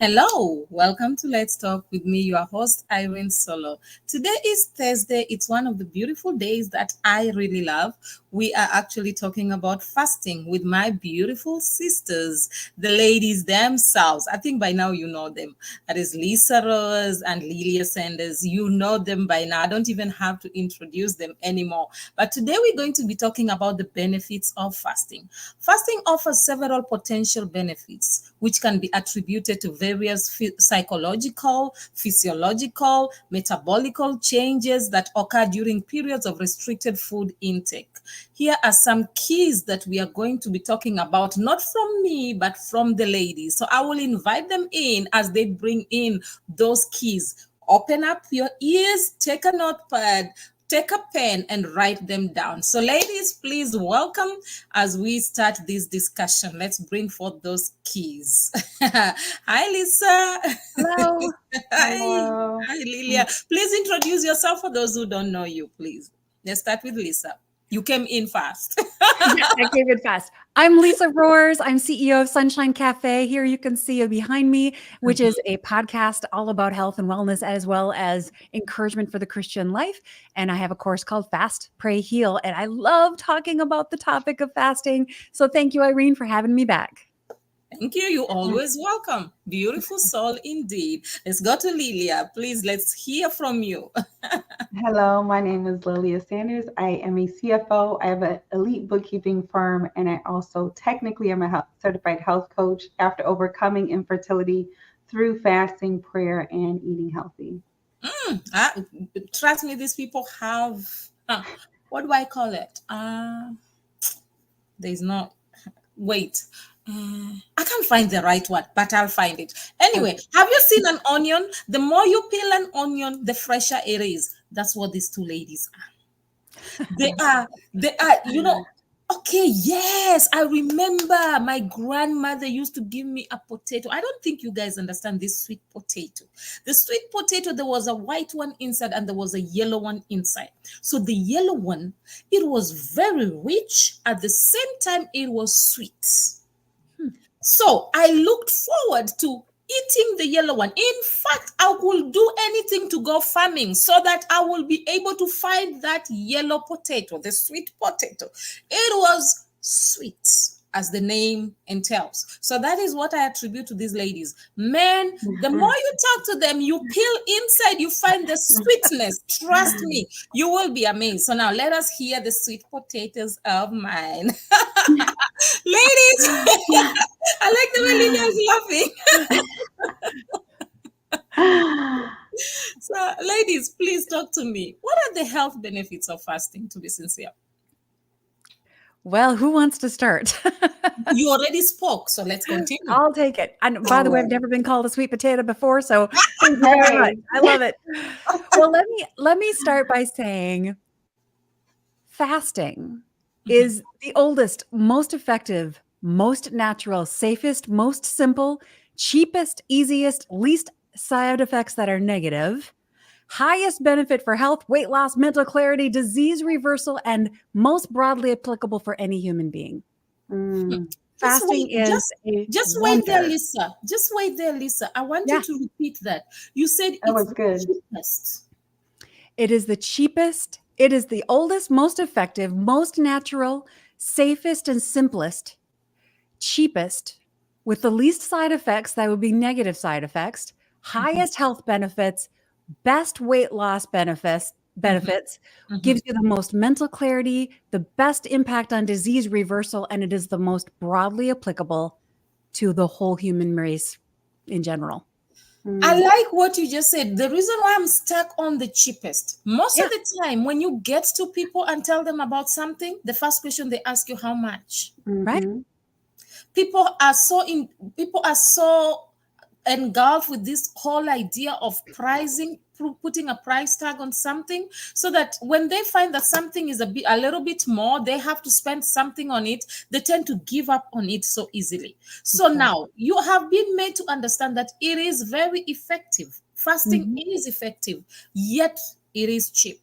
Hello, welcome to Let's Talk with me, your host, Irene Solo. Today is Thursday. It's one of the beautiful days that I really love. We are actually talking about fasting with my beautiful sisters, the ladies themselves. I think by now you know them. That is Lisa Rose and Lilia Sanders. You know them by now. I don't even have to introduce them anymore. But today we're going to be talking about the benefits of fasting. Fasting offers several potential benefits, which can be attributed to various psychological, physiological, metabolical changes that occur during periods of restricted food intake. Here are some keys that we are going to be talking about, not from me, but from the ladies. So I will invite them in as they bring in those keys. Open up your ears, take a notepad, take a pen and write them down. So, ladies, please welcome as we start this discussion. Let's bring forth those keys. Hi, Lisa. Hello. Hi. Hello. Hi, Lilia. Please introduce yourself for those who don't know you, please. Let's start with Lisa. You came in fast. Yeah, I gave it fast. I'm Lisa Roars. I'm CEO of Sunshine Cafe. Here you can see behind me, which is a podcast all about health and wellness, as well as encouragement for the Christian life. And I have a course called Fast, Pray, Heal. And I love talking about the topic of fasting. So thank you, Irene, for having me back. Thank you. You're always welcome. Beautiful soul indeed. Let's go to Lilia. Please, let's hear from you. Hello, my name is Lilia Sanders. I am a CFO. I have an elite bookkeeping firm, and I also technically am a certified health coach after overcoming infertility through fasting, prayer, and eating healthy. Uh, Trust me, these people have, what do I call it? There's no, wait. I can't find the right word, but I'll find it. Anyway, Okay. have you seen an onion? The more you peel an onion, the fresher it is. That's what these two ladies are. They are, okay, yes, I remember my grandmother used to give me a potato. I don't think you guys understand this sweet potato. The sweet potato, there was a white one inside and there was a yellow one inside. So the yellow one, it was very rich. At the same time, it was sweet. So I looked forward to eating the yellow one. In fact, I will do anything to go farming so that I will be able to find that yellow potato, the sweet potato. It was sweet, as the name entails. So that is what I attribute to these ladies. Men, the more you talk to them, you peel inside, you find the sweetness. Trust me, you will be amazed. So now let us hear the sweet potatoes of mine. Ladies, I like the way Lilia is laughing. So, ladies, please talk to me. What are the health benefits of fasting, to be sincere? Well, who wants to start? You already spoke, so let's continue. I'll take it. And by All the way, I've right. never been called a sweet potato before, so thank you very much. Hey. I love it. Well, let me start by saying fasting Mhm. is the oldest, most effective, most natural, safest, most simple, cheapest, easiest, least side effects that are negative, highest benefit for health, weight loss, mental clarity, disease reversal, and most broadly applicable for any human being. Mm, Just Fasting wait, is just a just wait there, wonder. Lisa. Just wait there, Lisa. I want you Yeah, to repeat that. You said that it's was the good. cheapest. it is the cheapest, it is the oldest, most effective, most natural, safest, and simplest, cheapest, with the least side effects, that would be negative side effects, Mhm, highest health benefits, best weight loss mhm, benefits, mhm. gives you the most mental clarity, the best impact on disease reversal, and it is the most broadly applicable to the whole human race in general. I Mm, like what you just said. The reason why I'm stuck on the cheapest, most of Yeah, the time when you get to people and tell them about something, the first question they ask you, how much? right? mm-hmm. People are so engulfed with this whole idea of pricing, putting a price tag on something, so that when they find that something is a little bit more, they have to spend something on it, they tend to give up on it so easily. So Exactly. now you have been made to understand that it is very effective. Fasting Mm-hmm. is effective, yet it is cheap.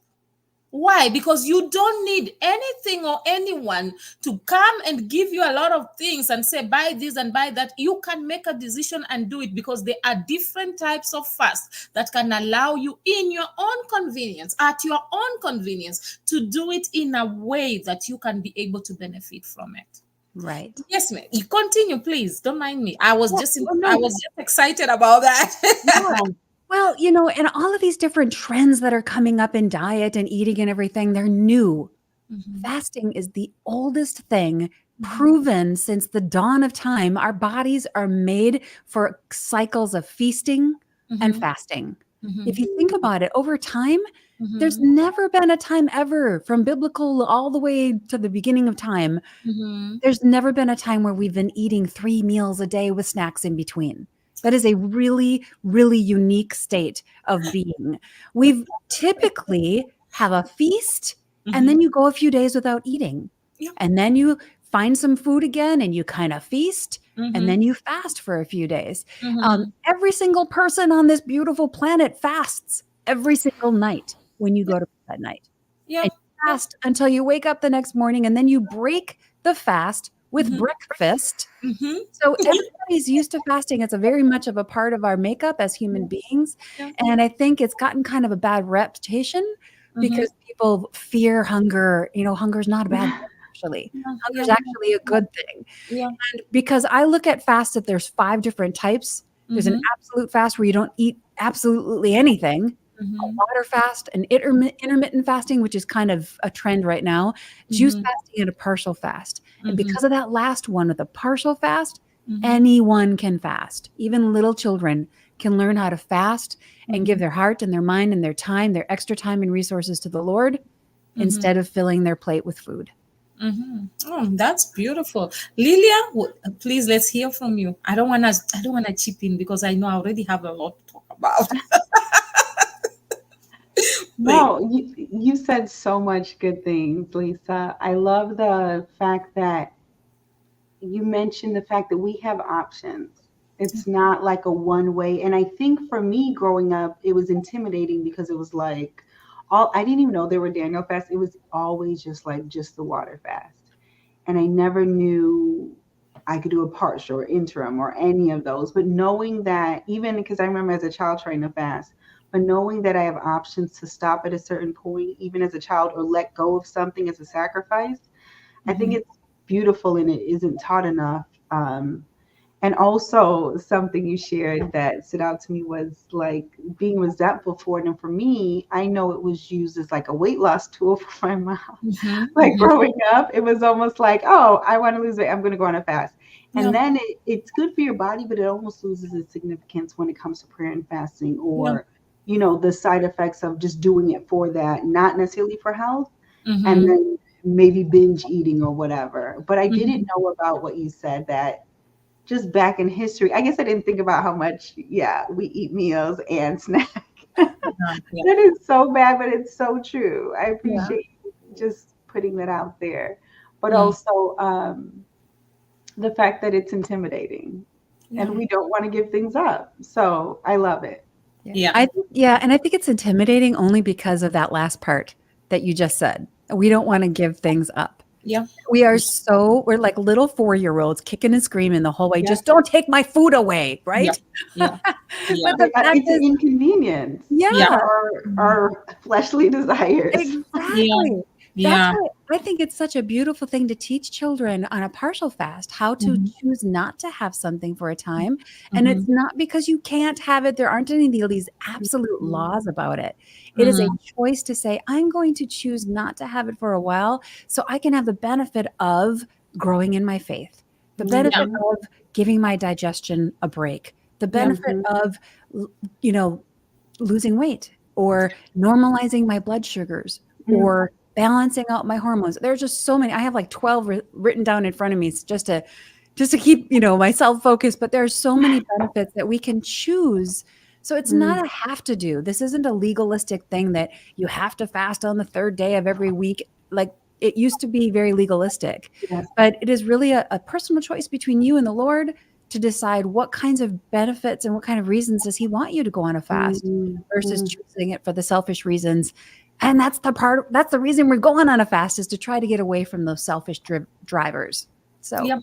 Why? Because you don't need anything or anyone to come and give you a lot of things and say, buy this and buy that. You can make a decision and do it, because there are different types of fast that can allow you, in your own convenience, at your own convenience, to do it in a way that you can be able to benefit from it. Right. Yes, ma'am. You continue, please. Don't mind me. I was Well, just well, I no, was just excited about that. yeah. Well, and all of these different trends that are coming up in diet and eating and everything, they're new. Mhm, Fasting is the oldest thing mhm, proven since the dawn of time. Our bodies are made for cycles of feasting and mhm, fasting. If mhm, you think about it, over time, there's mhm, never been a time ever, from biblical all the way to the beginning of time, mhm. there's never been a time where we've been eating 3 meals a day with snacks in between. That is a really, really unique state of being. We've typically have a feast, and Mhm. then you go a few days without eating. Yeah. And then you find some food again and you kind of feast, and Mhm, then you fast for a few days. mhm. Every single person on this beautiful planet fasts every single night when you go Yep, to bed at night. And yep, you yep. fast until you wake up the next morning, and then you break the fast with Mhm, breakfast. mhm. So everybody's used to fasting. It's a very much of a part of our makeup as human Yeah, beings. yeah. And I think it's gotten kind of a bad reputation Mhm. because people fear hunger. Hunger is not a bad thing, actually. Yeah, Hunger yeah, is actually a good thing. yeah. And because I look at fast that there's 5 different types. There's an Mhm, absolute fast where you don't eat absolutely anything, a mhm, water fast, an intermittent fasting, which is kind of a trend right now, juice mhm, fasting, and a partial fast. And mhm, because of that last one with a partial fast, mhm, anyone can fast. Even little children can learn how to fast and give mhm, their heart and their mind and their time, their extra time and resources to the Lord mhm, instead of filling their plate with food. mhm. Oh, that's beautiful. Lilia, please, let's hear from you. I don't wanna chip in because I know I already have a lot to talk about. Please. No, you said so much good things, Lisa. I love the fact that you mentioned the fact that we have options. It's not like a one way. And I think for me growing up, it was intimidating because it was like all I didn't even know there were Daniel fasts. It was always just like just the water fast. And I never knew I could do a partial or interim or any of those. But knowing that, even because I remember as a child trying to fast, but knowing that I have options to stop at a certain point, even as a child, or let go of something as a sacrifice, I think Mhm, it's beautiful and it isn't taught enough. And also, something you shared that stood out to me was like being resentful for it. And for me, I know it was used as like a weight loss tool for my mom. mhm, Like mhm. growing up, it was almost like, oh, I want to lose weight. I'm going to go on a fast. Yeah, And then it's good for your body, but it almost loses its significance when it comes to prayer and fasting yeah. or, the side effects of just doing it for that, not necessarily for health. And Mhm, then maybe binge eating or whatever. But I didn't mhm. know about what you said that just back in history, I guess I didn't think about how much, yeah, we eat meals and snack. Yeah, yeah, That is so bad, but it's so true. I yeah. appreciate you just putting that out there. But Mm, also the fact that it's intimidating yeah, and we don't want to give things up. So I love it. Yeah. yeah, And I think it's intimidating only because of that last part that you just said. We don't want to give things up. yeah, We're like little 4-year-olds kicking and screaming the whole way. Yeah. Just don't take my food away, yeah, right? yeah, yeah, But the fact It's an is, inconvenience yeah. yeah, for Mhm. our fleshly desires. Yeah, exactly. That's yeah. why I think it's such a beautiful thing to teach children on a partial fast how to Mhm, choose not to have something for a time. And it's mhm, not because you can't have it. There aren't any of these absolute laws about it. It is a mhm. choice to say, I'm going to choose not to have it for a while so I can have the benefit of growing in my faith, the Yeah, benefit Mhm. of giving my digestion a break, the yeah, benefit Mhm. of, you know, losing weight or normalizing my blood sugars Mhm. or balancing out my hormones. There's just so many. I have like 12 written down in front of me just to keep, myself focused, but there's so many benefits that we can choose. So it's Mhm. not a have to do. This isn't a legalistic thing that you have to fast on the third day of every week. Like it used to be very legalistic, Yes. but it is really a personal choice between you and the Lord to decide what kinds of benefits and what kind of reasons does he want you to go on a fast Mhm. versus Mhm. choosing it for the selfish reasons. And that's the reason we're going on a fast, is to try to get away from those selfish drivers. So, Yep.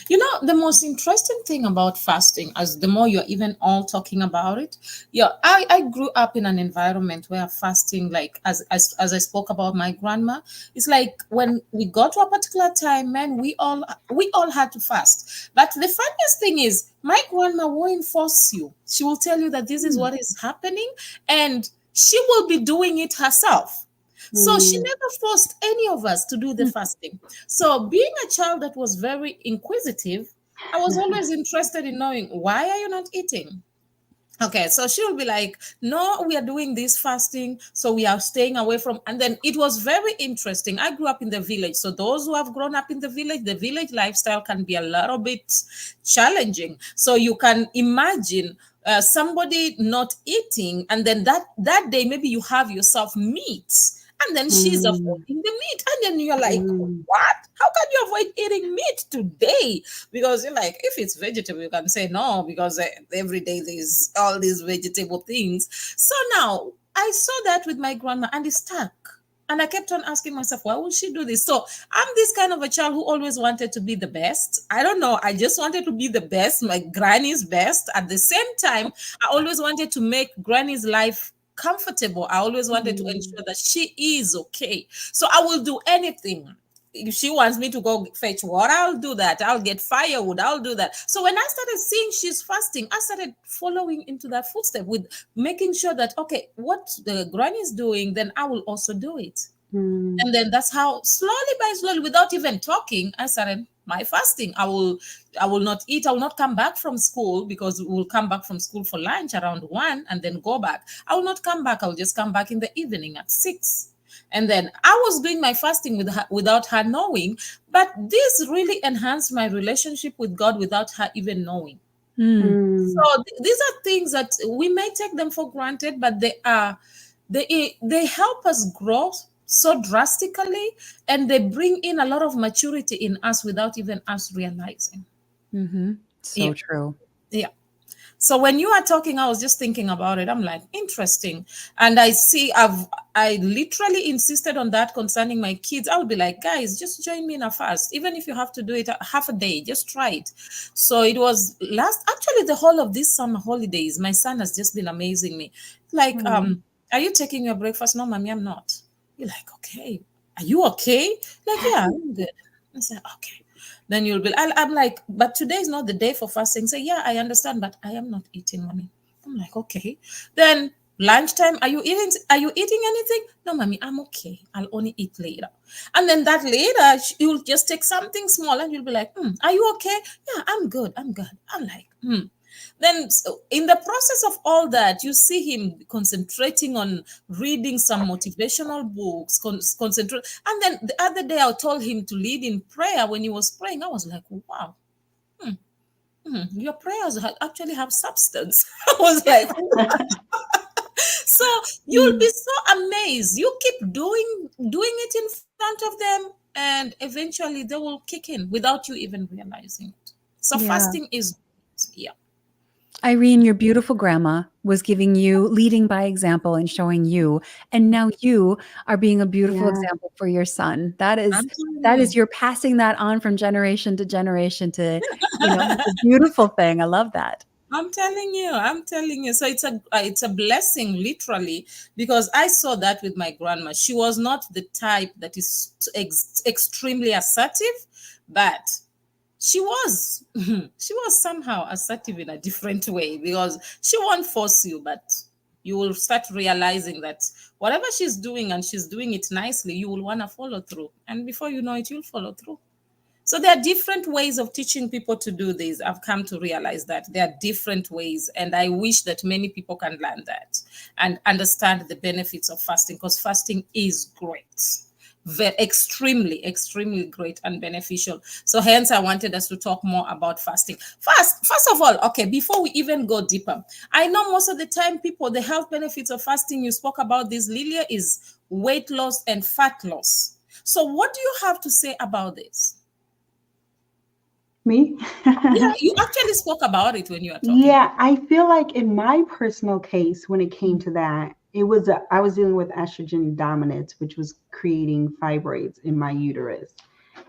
You know, the most interesting thing about fasting, as the more you're even all talking about it, yeah, I grew up in an environment where fasting, like as I spoke about my grandma, it's like when we got to a particular time, man, we all had to fast. But the funniest thing is, my grandma won't force you. She will tell you that this is mm, what is happening, and she will be doing it herself. So she Mm, never forced any of us to do the mm, fasting. So, being a child that was very inquisitive, I was always interested in knowing, why are you not eating? Okay, so she'll be like, no, we are doing this fasting, so we are staying away from. And then it was very interesting. I grew up in the village. So, those who have grown up in the village lifestyle can be a little bit challenging. So, you can imagine somebody not eating, and then that day, maybe you have yourself meat, and then she's mm, avoiding the meat. And then you're like, mm, what? How can you avoid eating meat today? Because you're like, if it's vegetable, you can say no, because every day there's all these vegetable things. So now I saw that with my grandma, and it stuck. And I kept on asking myself, why would she do this? So I'm this kind of a child who always wanted to be the best. I don't know, I just wanted to be the best, my granny's best. At the same time, I always wanted to make granny's life comfortable. I always wanted to mm, ensure that she is okay. So I will do anything. If she wants me to go fetch water, I'll do that. I'll get firewood, I'll do that. So when I started seeing she's fasting, I started following into that footstep with making sure that, okay, what the granny is doing, then I will also do it. mm, And then that's how, slowly by slowly, without even talking, I started my fasting. I will not eat. I will not come back from school, because we'll come back from school for lunch around 1 and then go back. I will not come back. I will just come back in the evening at 6. And then I was doing my fasting with her, without her knowing. But this really enhanced my relationship with God without her even knowing. mm, So mm, these are things that we may take them for granted, but they help us grow so drastically, and they bring in a lot of maturity in us without even us realizing. mm-hmm. Yeah, So true. yeah. So when you are talking, I was just thinking about it. I'm like, interesting. And I literally insisted on that concerning my kids. I would be like, guys, just join me in a fast. Even if you have to do it half a day, just try it. So it was actually the whole of this summer holidays, my son has just been amazing me. Like, mm. are you taking your breakfast? No, mommy, I'm not. You're like, okay. Are you okay? Like, yeah, I'm good. I said, okay. Then you'll be, I'm like, but today is not the day for fasting. Say, yeah, I understand, but I am not eating, mommy. I'm like, okay. Then lunchtime, are you eating? Are you eating anything? No, mommy, I'm okay. I'll only eat later. And then that later, you'll just take something small, and you'll be like, are you okay? Yeah, I'm good. I'm good. I'm like, Then, so in the process of all that, you see him concentrating on reading some motivational books, concentrate. And then the other day, I told him to lead in prayer. When he was praying, I was like, wow, your prayers actually have substance. I was like, so you'll be Mm. so amazed. You keep doing it in front of them, and eventually they will kick in without you even realizing it. So Yeah. fasting is, yeah. Irene, your beautiful grandma was giving you, leading by example and showing you, and now you are being a beautiful Yeah. example for your son. I'm telling That is, you. you're passing that on from generation to generation to, it's a beautiful thing. I love that. I'm telling you, I'm telling you. So it's a blessing, literally, because I saw that with my grandma. She was not the type that is extremely assertive, but she was she was somehow assertive in a different way, because she won't force you, but you will start realizing that whatever she's doing, and she's doing it nicely, you will want to follow through, and before you know it, you'll follow through. So there are different ways of teaching people to do this. I've come to realize that there are different ways, and I wish that many people can learn that and understand the benefits of fasting, because fasting is great. Very, extremely, extremely great and beneficial. So hence I wanted us to talk more about fasting. First of all, okay, before we even go deeper, I know most of the time people, the health benefits of fasting, you spoke about this, Lilia, is weight loss and fat loss. So what do you have to say about this? Me? Yeah, you actually spoke about it when you were talking. Yeah, I feel like in my personal case, when it came to that, I was dealing with estrogen dominance, which was creating fibroids in my uterus,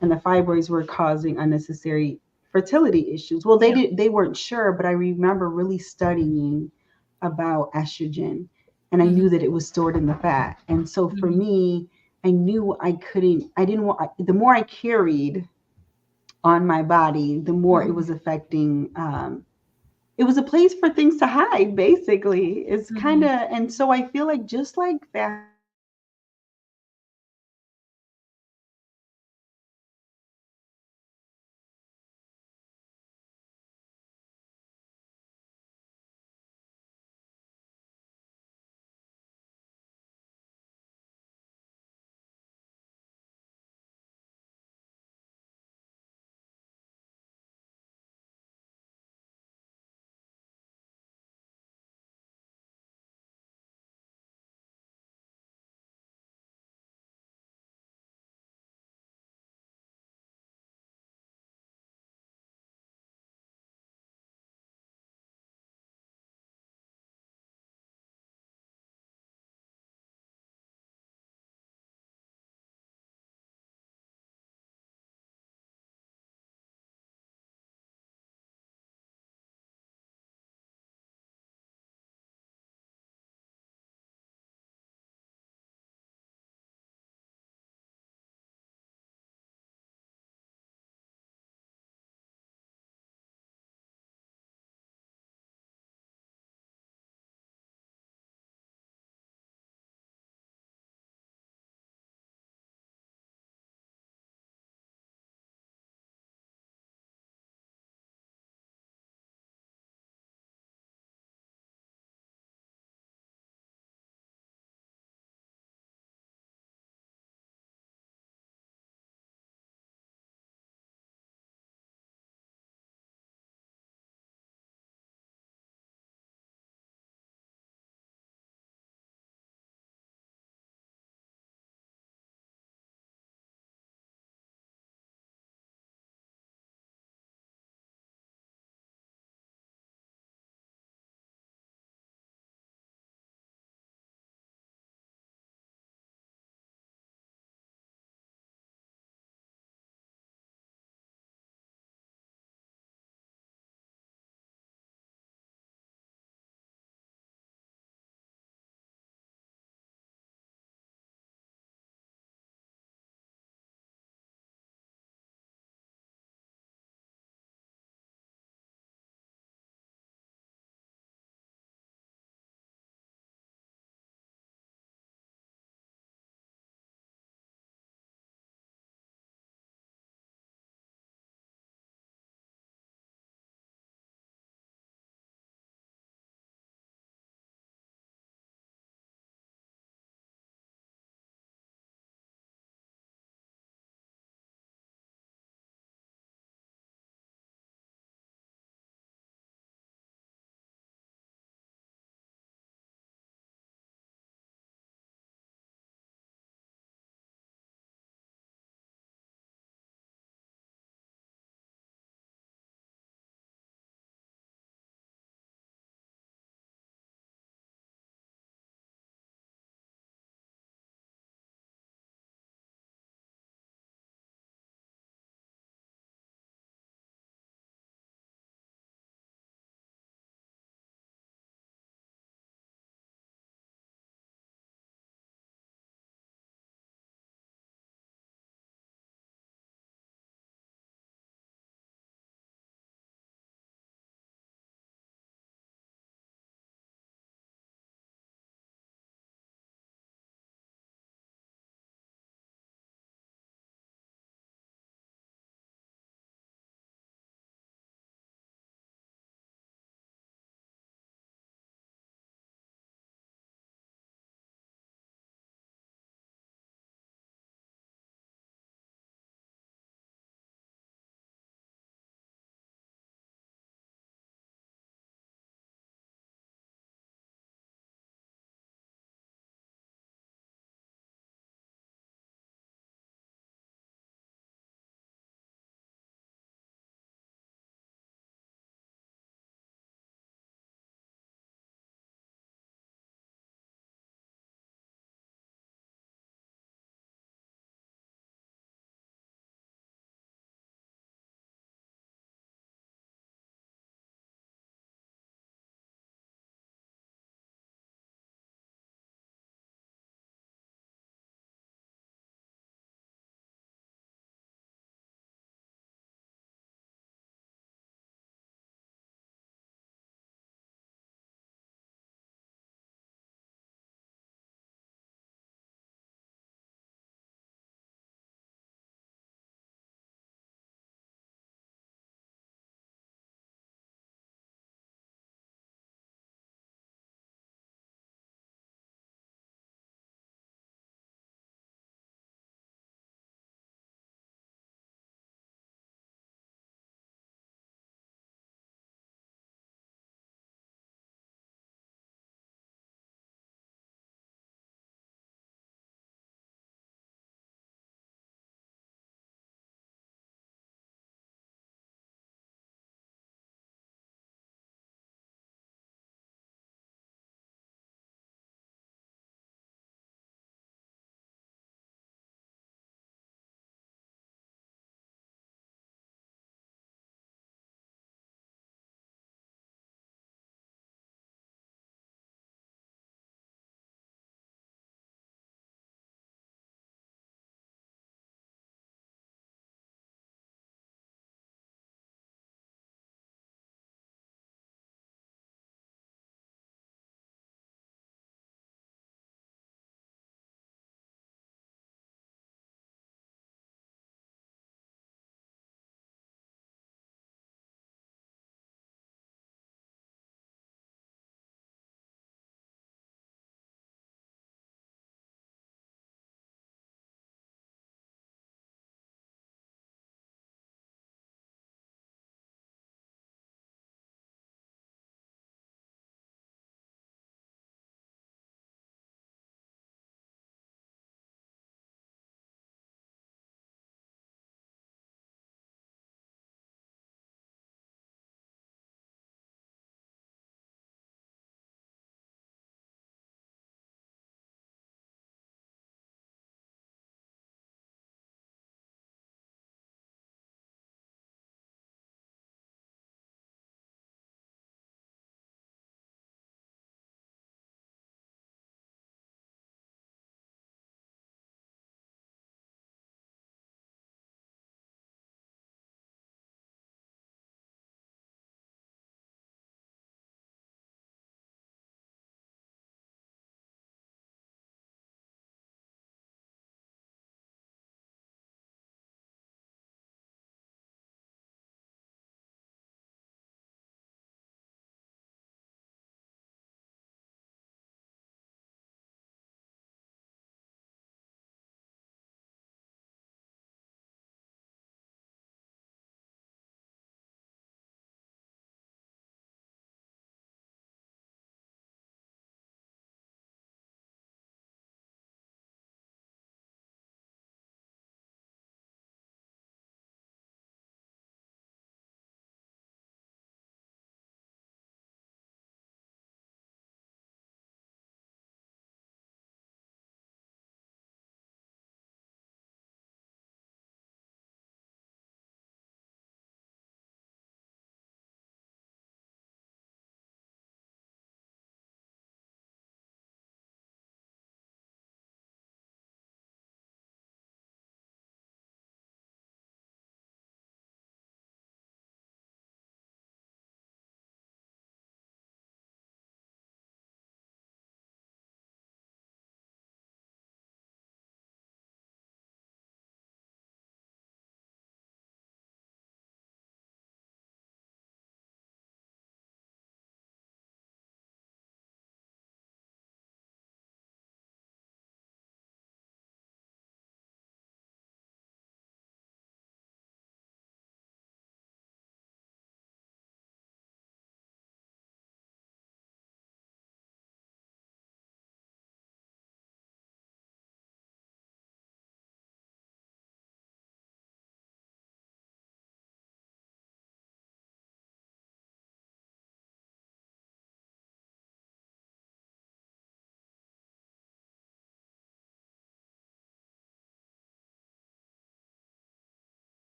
and the fibroids were causing unnecessary fertility issues. Well, Yeah. they weren't sure, but I remember really studying about estrogen, and I Mhm. knew that it was stored in the fat. And so for Mhm. me, I knew I didn't want, the more I carried on my body, the more it Mhm. was affecting. It was a place for things to hide, basically. It's kind Mhm. of, and so I feel like just like fasting